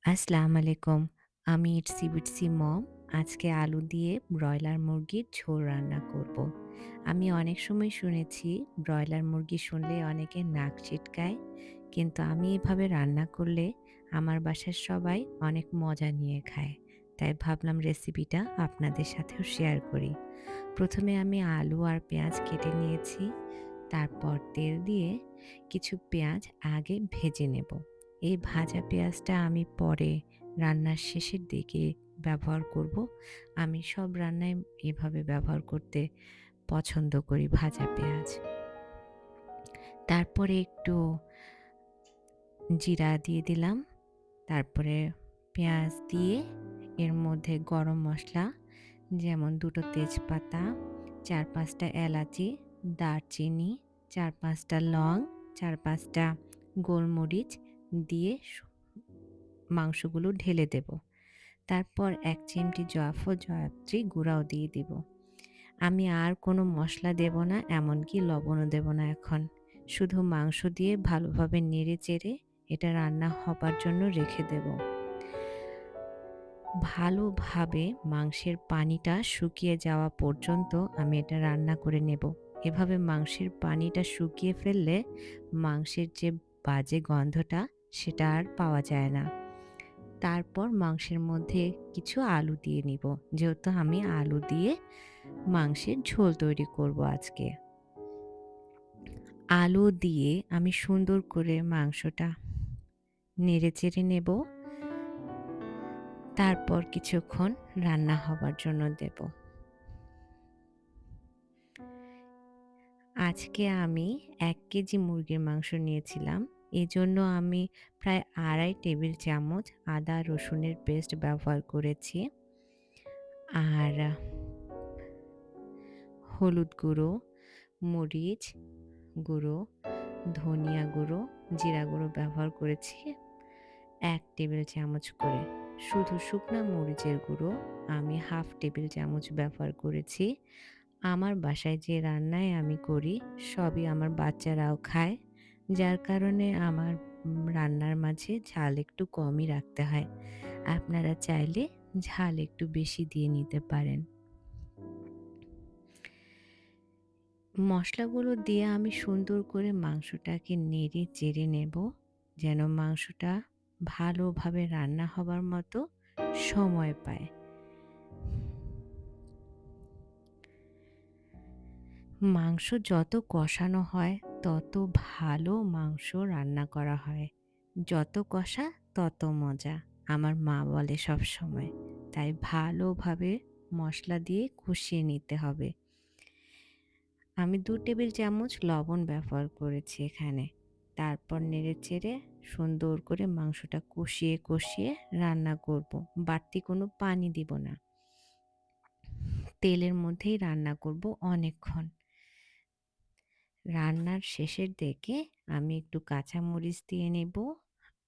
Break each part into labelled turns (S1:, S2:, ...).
S1: আসসালামু আলাইকুম। আমি ইটসি বিটসি মম। আজকে আলু দিয়ে ব্রয়লার মুরগির ঝোল রান্না করব। আমি অনেক সময় শুনেছি ব্রয়লার মুরগি শুনলে অনেকে নাক ছিটকায়। কিন্তু আমি এভাবে রান্না করলে আমার বাসার সবাই অনেক মজা নিয়ে খায়। তাই ভাবলাম রেসিপিটা আপনাদের সাথেও শেয়ার করি। প্রথমে আমি আলু আর পেঁয়াজ কেটে নিয়েছি। তারপর তেল দিয়ে কিছু পেঁয়াজ আগে ভেজে নেব। এই ভাজা পেঁয়াজটা আমি পরে রান্নার শেষের দিকে ব্যবহার করব। আমি সব রান্নায় এভাবে ব্যবহার করতে পছন্দ করি ভাজা পেঁয়াজ। তারপরে একটু জিরা দিয়ে দিলাম। তারপরে পেঁয়াজ দিয়ে এর মধ্যে গরম মসলা যেমন ২ টো তেজপাতা, ৪-৫ টা এলাচি, দারচিনি, ৪-৫ টা লং, ৪-৫ টা গোলমরিচ দিয়ে মাংসগুলো ঢেলে দেব। তারপর ১ চিমটি জয়ফল জয়ত্রী গুঁড়াও দিয়ে দিব। আমি আর কোনো মসলা দেব না, এমনকি লবণও দেব না এখন। শুধু মাংস দিয়ে ভালোভাবে নেড়ে-চেড়ে এটা রান্না হবার জন্য রেখে দেব। ভালোভাবে মাংসের পানিটা শুকিয়ে যাওয়া পর্যন্ত আমি এটা রান্না করে নেব। এভাবে মাংসের পানিটা শুকিয়ে ফেললে মাংসের যে বাজে গন্ধটা সেটা আর পাওয়া যায় না। তারপর মাংসের মধ্যে কিছু আলু দিয়ে নিব। যেহেতু আমি আলু দিয়ে মাংসের ঝোল তৈরি করব আজকে। আলু দিয়ে আমি সুন্দর করে মাংসটা নেড়েচেড়ে নেব। তারপর কিছুক্ষণ রান্না হবার জন্য দেব। আজকে আমি ১ কেজি মুরগির মাংস নিয়েছিলাম। এজন্য আমি প্রায় ২.৫ টেবিল চামচ আদা রসুনের পেস্ট ব্যবহার করেছি। আর হলুদ গুঁড়ো, মরিচ গুঁড়ো, ধনিয়া গুঁড়ো, জিরা গুঁড়ো ব্যবহার করেছি ১ টেবিল চামচ করে। শুধু শুকনা মরিচের গুঁড়ো আমি ১/২ টেবিল চামচ ব্যবহার করেছি। আমার বাসায় যে রান্নাই আমি করি সবই আমার বাচ্চারাও খায়। যার কারণে আমার রান্নার মাঝে ঝাল একটু কমই রাখতে হয়। আপনারা চাইলে ঝাল একটু বেশি দিয়ে নিতে পারেন। মসলাগুলো দিয়ে আমি সুন্দর করে মাংসটাকে নেড়ে চেড়ে নেব যেন মাংসটা ভালোভাবে রান্না হবার মতো সময় পায়। মাংস যত কষানো হয় তত ভালো মাংস রান্না করা হয়। যত কষা তত মজা, আমার মা বলে সব সময়। তাই ভালোভাবে মশলা দিয়ে কষিয়ে নিতে হবে। আমি ২ টেবিল চামচ লবণ ব্যবহার করেছি এখানে। তারপর নেড়েচেড়ে সুন্দর করে মাংসটা কষিয়ে রান্না করব। বাড়তি কোনো পানি দিব না। তেলের মধ্যেই রান্না করব অনেকক্ষণ। রান্নার শেষের দিকে আমি একটু কাঁচামরিচ দিয়ে নেব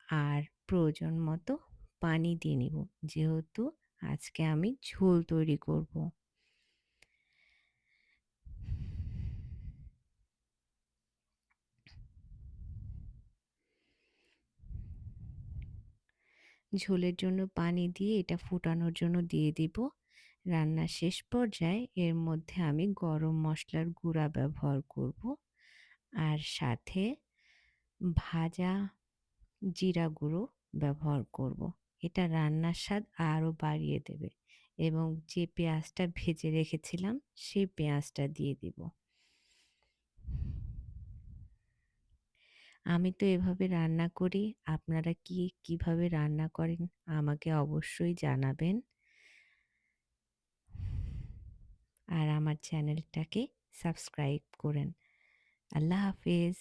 S1: আর প্রয়োজন মতো পানি দিয়ে নিব। যেহেতু আজকে আমি ঝোল তৈরি করব। ঝোলের জন্য পানি দিয়ে এটা ফুটানোর জন্য দিয়ে দিব। রান্নার শেষ পর্যায়ে এর মধ্যে আমি গরম মসলার গুঁড়া ব্যবহার করব। আর সাথে ভাজা জিরা গুঁড়ো ব্যবহার করব। এটা রান্নার স্বাদ আরও বাড়িয়ে দেবে এবং যে পেঁয়াজটা ভেজে রেখেছিলাম সেই পেঁয়াজটা দিয়ে দিব। আমি তো এভাবে রান্না করি। আপনারা কিভাবে রান্না করেন আমাকে অবশ্যই জানাবেন। আর আমার চ্যানেলটাকে সাবস্ক্রাইব করেন। আল্লাহ হাফেজ।